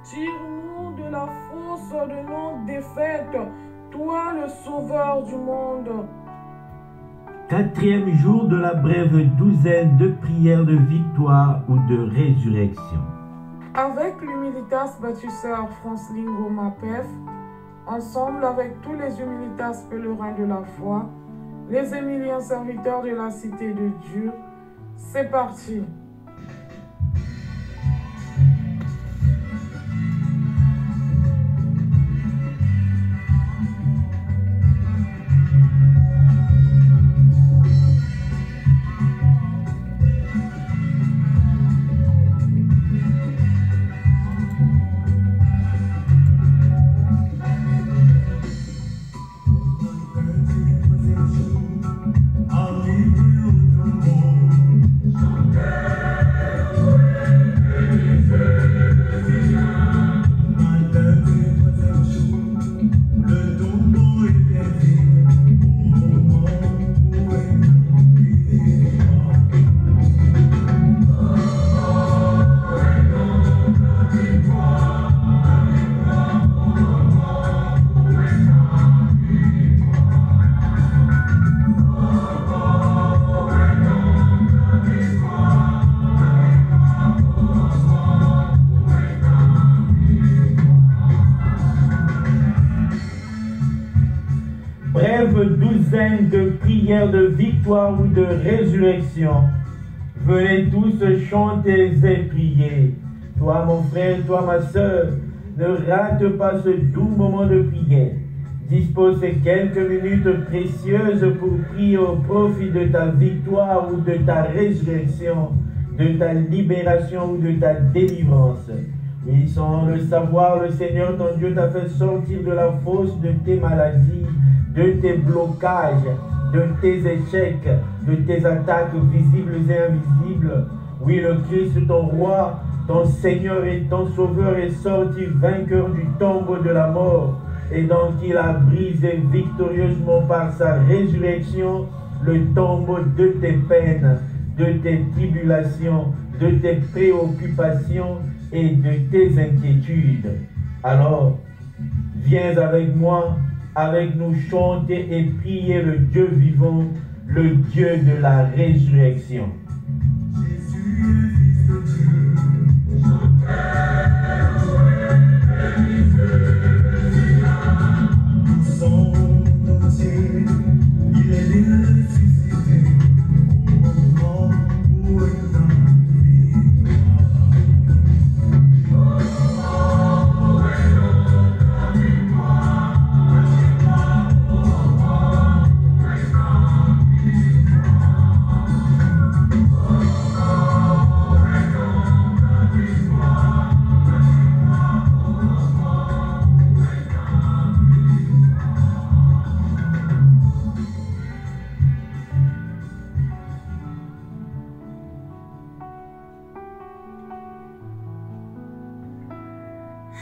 Tire-nous de la fosse de nos défaites, toi le sauveur du monde. Quatrième jour de la brève douzaine de prières de victoire ou de résurrection. Avec l'Humilitas Bâtisseur Francelingo Mapef, ensemble avec tous les Humilitas pèlerins de la foi, les Émiliens serviteurs de la Cité de Dieu, c'est parti. Brève douzaine de prières de victoire ou de résurrection. Venez tous chanter et prier. Toi mon frère, toi ma soeur, ne rate pas ce doux moment de prière. Dispose ces quelques minutes précieuses pour prier au profit de ta victoire ou de ta résurrection, de ta libération ou de ta délivrance. Oui, sans le savoir, le Seigneur ton Dieu t'a fait sortir de la fosse de tes maladies, de tes blocages, de tes échecs, de tes attaques visibles et invisibles. Oui, le Christ, ton roi, ton Seigneur et ton Sauveur est sorti vainqueur du tombeau de la mort. Et donc il a brisé victorieusement par sa résurrection le tombeau de tes peines, de tes tribulations, de tes préoccupations et de tes inquiétudes. Alors, viens avec moi, avec nous chanter et prier le Dieu vivant, le Dieu de la résurrection. Jésus est fils de Dieu, nous sommes entiers, il est ressuscité, au moment où est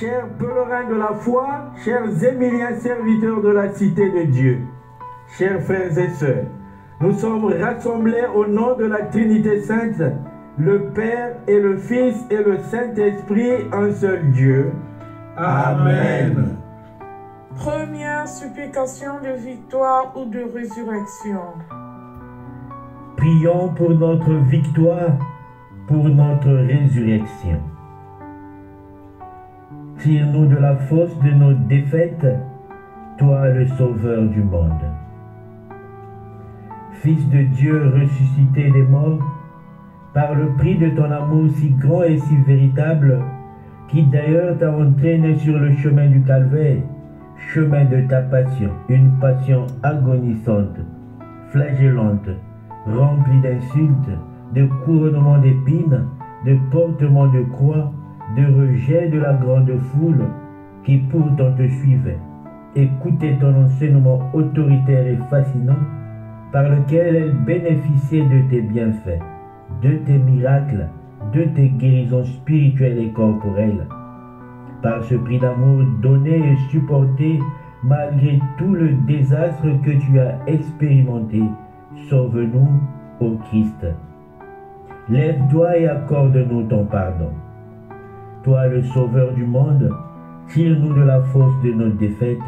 Chers pèlerins de la foi, chers Émiliens serviteurs de la Cité de Dieu, chers frères et sœurs, nous sommes rassemblés au nom de la Trinité Sainte, le Père et le Fils et le Saint-Esprit, un seul Dieu. Amen. Première supplication de victoire ou de résurrection. Prions pour notre victoire, pour notre résurrection. Tire-nous de la fosse de nos défaites, toi le Sauveur du monde. Fils de Dieu ressuscité des morts, par le prix de ton amour si grand et si véritable, qui d'ailleurs t'a entraîné sur le chemin du calvaire, chemin de ta passion, une passion agonisante, flagellante, remplie d'insultes, de couronnements d'épines, de portements de croix, de rejet de la grande foule qui pourtant te suivait. Écoutez ton enseignement autoritaire et fascinant par lequel elle bénéficiait de tes bienfaits, de tes miracles, de tes guérisons spirituelles et corporelles. Par ce prix d'amour donné et supporté malgré tout le désastre que tu as expérimenté, sauve-nous, ô Christ. Lève-toi et accorde-nous ton pardon. Toi le sauveur du monde, tire-nous de la fosse de notre défaite.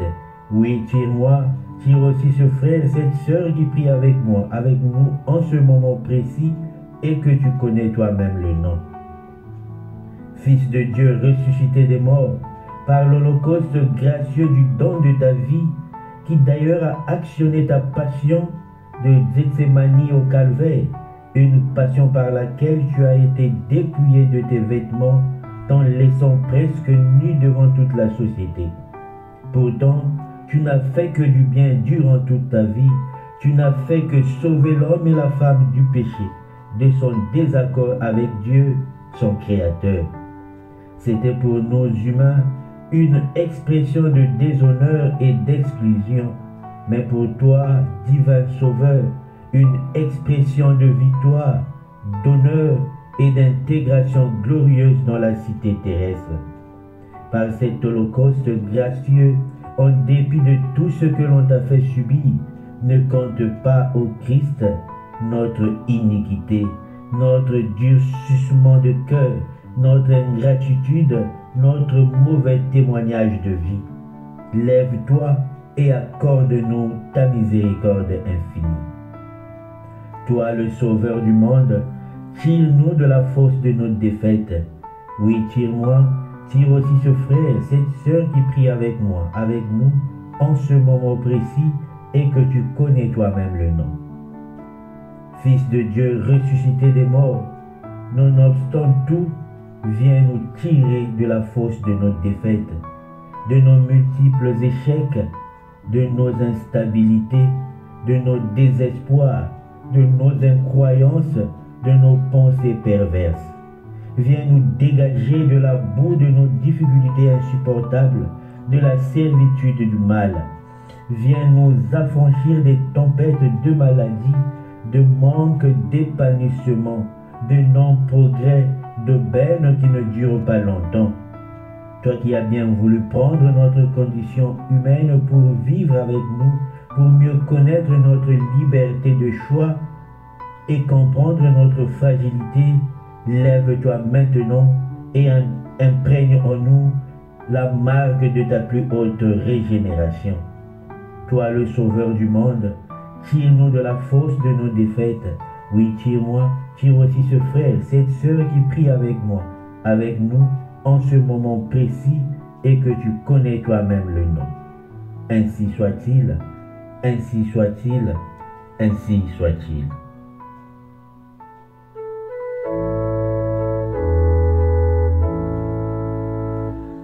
Oui, tire-moi, tire aussi ce frère et cette sœur qui prie avec moi, avec nous en ce moment précis et que tu connais toi-même le nom. Fils de Dieu ressuscité des morts, par l'holocauste gracieux du don de ta vie, qui d'ailleurs a actionné ta passion de Gethsémani au calvaire, une passion par laquelle tu as été dépouillé de tes vêtements, t'en laissant presque nu devant toute la société. Pourtant, tu n'as fait que du bien durant toute ta vie, tu n'as fait que sauver l'homme et la femme du péché, de son désaccord avec Dieu, son Créateur. C'était pour nos humains une expression de déshonneur et d'exclusion, mais pour toi, divin Sauveur, une expression de victoire, d'honneur et d'intégration glorieuse dans la cité terrestre. Par cet holocauste gracieux, en dépit de tout ce que l'on t'a fait subir, ne compte pas au Christ notre iniquité, notre durcissement de cœur, notre ingratitude, notre mauvais témoignage de vie. Lève-toi et accorde-nous ta miséricorde infinie. Toi, le Sauveur du monde, tire-nous de la fosse de notre défaite. Oui, tire-moi, tire aussi ce frère, cette sœur qui prie avec moi, avec nous, en ce moment précis, et que tu connais toi-même le nom. Fils de Dieu ressuscité des morts, nonobstant tout, viens nous tirer de la fosse de notre défaite, de nos multiples échecs, de nos instabilités, de nos désespoirs, de nos incroyances, de nos pensées perverses. Viens nous dégager de la boue de nos difficultés insupportables, de la servitude du mal. Viens nous affranchir des tempêtes de maladie, de manque d'épanouissement, de non-progrès, d'aubaines qui ne durent pas longtemps. Toi qui as bien voulu prendre notre condition humaine pour vivre avec nous, pour mieux connaître notre liberté de choix et comprendre notre fragilité, lève-toi maintenant et imprègne en nous la marque de ta plus haute régénération. Toi le Sauveur du monde, tire-nous de la fosse de nos défaites. Oui, tire-moi, tire aussi ce frère, cette sœur qui prie avec moi, avec nous, en ce moment précis, et que tu connais toi-même le nom. Ainsi soit-il, ainsi soit-il, ainsi soit-il.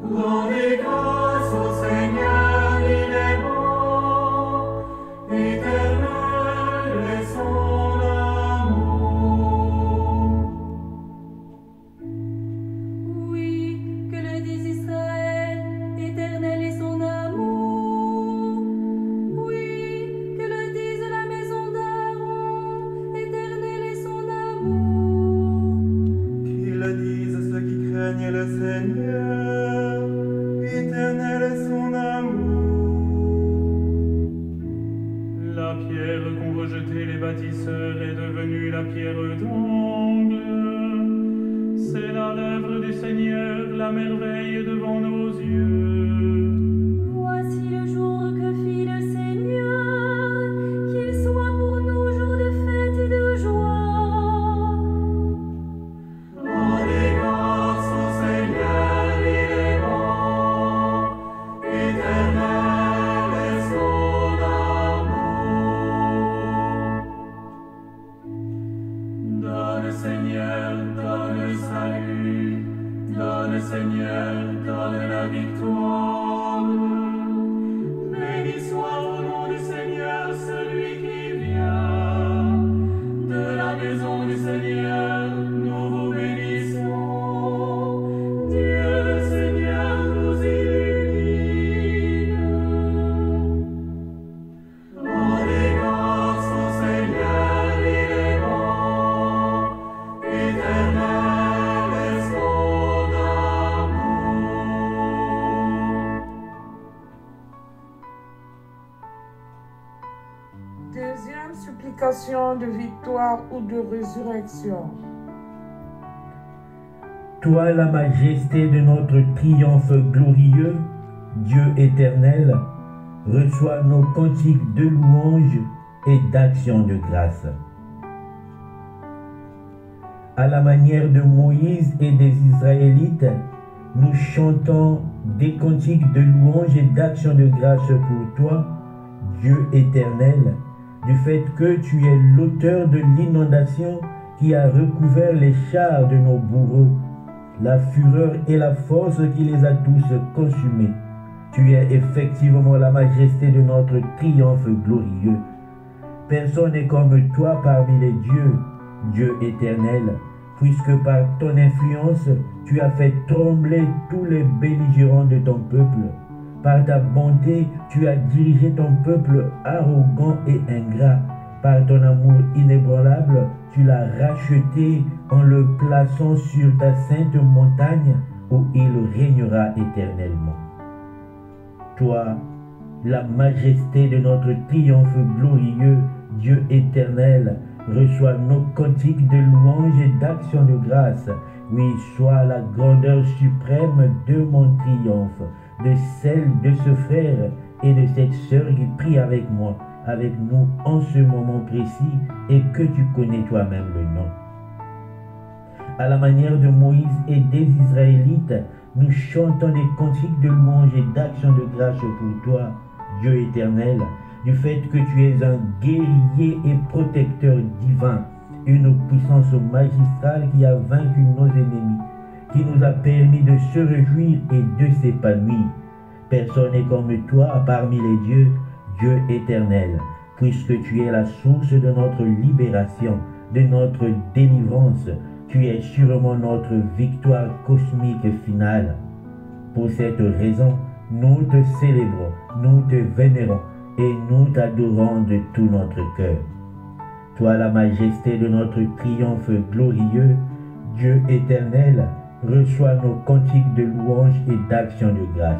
Rendez grâce au Seigneur, il est bon, éternel est son amour. Oui, que le dise Israël, éternel est son amour. Oui, que le dise la maison d'Aaron, éternel est son amour. Qu'ils le disent ceux qui craignent le Seigneur, éternel est son amour. La pierre qu'ont rejetée les bâtisseurs est devenue la pierre d'angle. C'est la lèvre du Seigneur, la merveille devant nos yeux. Voici le jour que fit le Seigneur, qu'il soit pour nous jour de fête et de joie. Rendez grâce au Seigneur, il est bon, éternel est son amour. Donne Seigneur, donne le salut, donne Seigneur, donne la victoire. Béni soit au nom du Seigneur celui qui vient. De la maison du Seigneur, nous vous bénissons. Dieu le Seigneur nous illumine. Rendez grâce au Seigneur, il est bon, éternel est son amour. Deuxième supplication de victoire ou de résurrection. Toi, la majesté de notre triomphe glorieux, Dieu éternel, reçois nos cantiques de louange et d'action de grâce. À la manière de Moïse et des Israélites, nous chantons des cantiques de louange et d'action de grâce pour toi, Dieu éternel, du fait que tu es l'auteur de l'inondation qui a recouvert les chars de nos bourreaux, la fureur et la force qui les a tous consumés. Tu es effectivement la majesté de notre triomphe glorieux. Personne n'est comme toi parmi les dieux, Dieu éternel, puisque par ton influence, tu as fait trembler tous les belligérants de ton peuple. Par ta bonté, tu as dirigé ton peuple arrogant et ingrat. Par ton amour inébranlable, tu l'as racheté en le plaçant sur ta sainte montagne où il régnera éternellement. Toi, la majesté de notre triomphe glorieux, Dieu éternel, reçois nos cantiques de louange et d'action de grâce. Oui, sois la grandeur suprême de mon triomphe, de celle de ce frère et de cette sœur qui prie avec moi, avec nous en ce moment précis et que tu connais toi-même le nom. À la manière de Moïse et des Israélites, nous chantons des cantiques de louange et d'action de grâce pour toi, Dieu éternel, du fait que tu es un guerrier et protecteur divin, une puissance magistrale qui a vaincu nos ennemis, qui nous a permis de se réjouir et de s'épanouir. Personne n'est comme toi parmi les dieux, Dieu éternel, puisque tu es la source de notre libération, de notre délivrance. Tu es sûrement notre victoire cosmique finale. Pour cette raison, nous te célébrons, nous te vénérons et nous t'adorons de tout notre cœur. Toi, la majesté de notre triomphe glorieux, Dieu éternel, reçois nos cantiques de louange et d'action de grâce.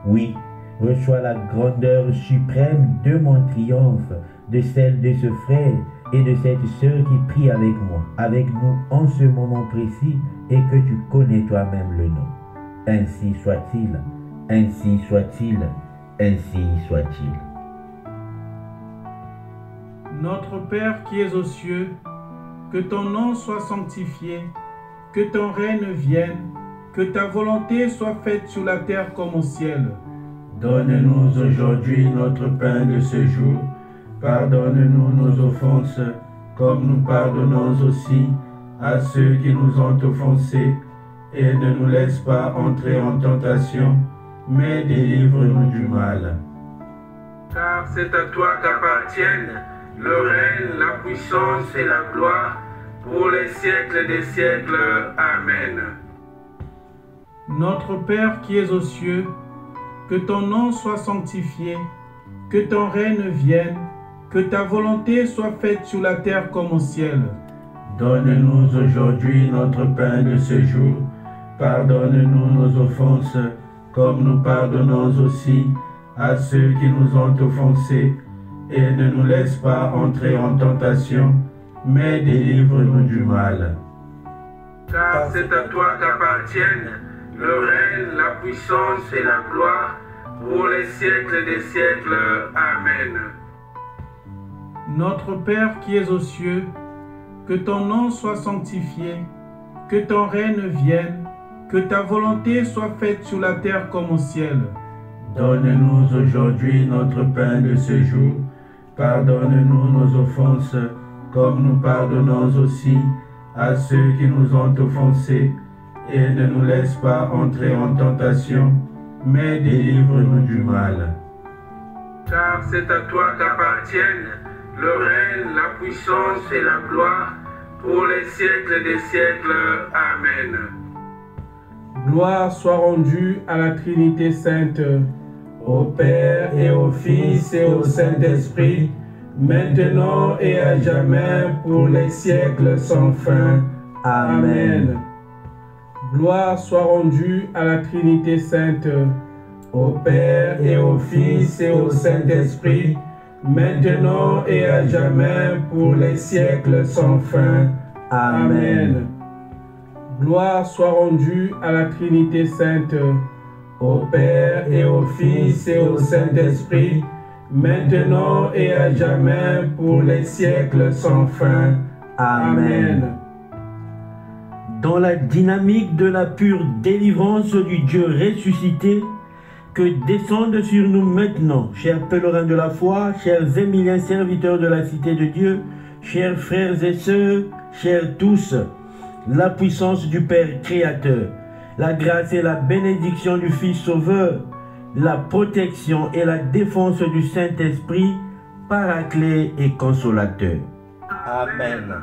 Oui, reçois la grandeur suprême de mon triomphe, de celle de ce frère et de cette sœur qui prie avec moi, avec nous en ce moment précis et que tu connais toi-même le nom. Ainsi soit-il, ainsi soit-il, ainsi soit-il. Notre Père qui es aux cieux, que ton nom soit sanctifié, que ton règne vienne, que ta volonté soit faite sur la terre comme au ciel. Donne-nous aujourd'hui notre pain de ce jour. Pardonne-nous nos offenses, comme nous pardonnons aussi à ceux qui nous ont offensés, et ne nous laisse pas entrer en tentation, mais délivre-nous du mal. Car c'est à toi qu'appartiennent le règne, la puissance et la gloire, pour les siècles des siècles. Amen. Notre Père qui es aux cieux, que ton nom soit sanctifié, que ton règne vienne, que ta volonté soit faite sur la terre comme au ciel. Donne-nous aujourd'hui notre pain de ce jour. Pardonne-nous nos offenses, comme nous pardonnons aussi à ceux qui nous ont offensés, et ne nous laisse pas entrer en tentation, mais délivre-nous du mal. Car c'est à toi qu'appartiennent le règne, la puissance et la gloire, pour les siècles des siècles. Amen. Notre Père qui es aux cieux, que ton nom soit sanctifié, que ton règne vienne, que ta volonté soit faite sur la terre comme au ciel. Donne-nous aujourd'hui notre pain de ce jour. Pardonne-nous nos offenses, comme nous pardonnons aussi à ceux qui nous ont offensés, et ne nous laisse pas entrer en tentation, mais délivre-nous du mal. Car c'est à toi qu'appartiennent le règne, la puissance et la gloire, pour les siècles des siècles. Amen. Gloire soit rendue à la Trinité Sainte, au Père et au Fils et au Saint-Esprit, maintenant et à jamais, pour les siècles sans fin. Amen. Gloire soit rendue à la Trinité Sainte, au Père et au Fils et au Saint-Esprit, maintenant et à jamais, pour les siècles sans fin. Amen. Gloire soit rendue à la Trinité Sainte, au Père et au Fils et au Saint-Esprit, maintenant et à jamais, pour les siècles sans fin. Amen. Dans la dynamique de la pure délivrance du Dieu ressuscité, que descende sur nous maintenant, chers pèlerins de la foi, chers émiliens serviteurs de la cité de Dieu, chers frères et sœurs, chers tous, la puissance du Père Créateur, la grâce et la bénédiction du Fils Sauveur, la protection et la défense du Saint-Esprit, Paraclet et Consolateur. Amen.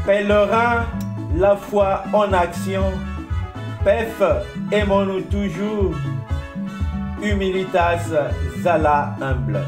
Pèlerin, la foi en action, PEF, aimons-nous toujours, humilitas Zala humble.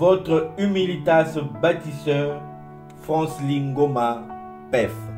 Votre humilitas bâtisseur, France Lingoma, PEF.